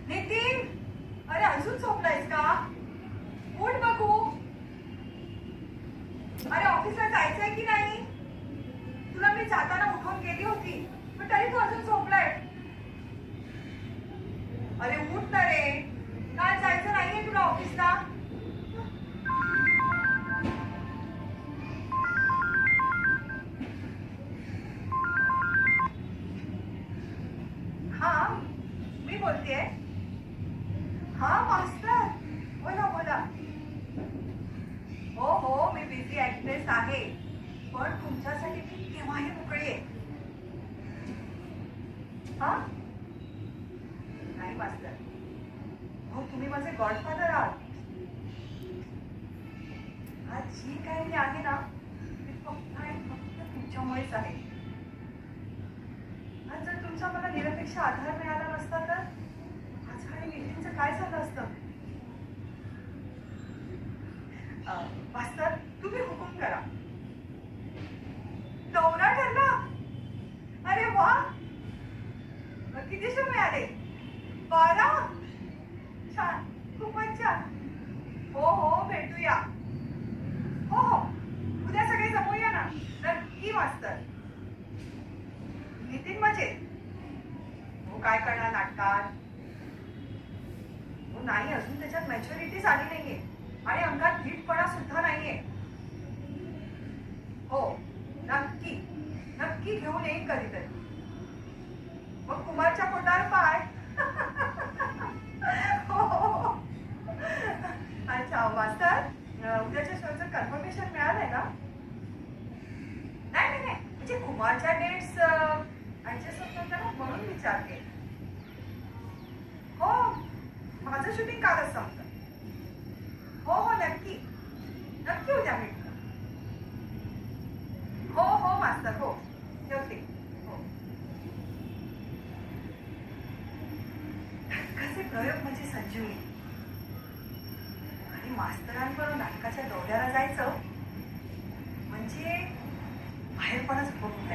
नितीन, अरे अजून झोपलायस का? उठ बघू. अरे ऑफिसला जायचंय की नाही? तुला मी जाताना उठवून गेली होती, पण तरी तू अजून झोपलाय. अरे उठ ना रे. काल जायचं नाहीये तुला ऑफिसला? हा, मी बोलतेय. हा मास्तर, बोला बोला. हो हो, मी बिझी ऍक्ट्रेस आहे, पण तुमच्यासाठी मी केव्हाही मोकळी आहे. हा, नाही मास्तर, हो तुम्ही माझे गॉडफादर आहात. आज जी काही मी आहे ना, ती फक्त आणि फक्त तुमच्यामुळेच आहे. आज जर तुमचा मला निरपेक्ष आधार मिळाला नसता तर आज काही नितीनचं काय झालं असतं? मास्तर, तुम्ही हुकूम करा. दौरा ठरला? अरे वा, किती शो मिळाले? 12? छान, खूपच छान. हो हो, भेटूया. हो हो, उद्या सगळे जमूया ना. नक्की मास्तर. नितीन मजेत? हो, काय करणार नाटकात? हो नाही, अजून त्याच्यात मॅच्युरिटीच आली नाहीये आणि अंगात धीटपणा सुद्धा नाहीये. हो, नक्की नक्की घेऊन येईन कधीतरी. मग कुमारच्या पोटावर पाय. हो हो, हो. अच्छा मास्तर, उद्याच्या शोचं कन्फर्मेशन मिळालंय ना? नाही नाही नाही, म्हणजे कुमारच्या डेट्स ऍडजस्ट होत नव्हत्या ना, म्हणून विचारते. हो, माझं शूटिंग कालच संपलं. हो हो, नक्की नक्की उद्या भेटू. हो हो मास्तर, हो ठेवते. हो, कसे प्रयोग म्हणजे संजीवनी. आणि मास्तरांबरोबर नाटकाच्या दौऱ्याला जायचं म्हणजे बाहेरपणच बघू.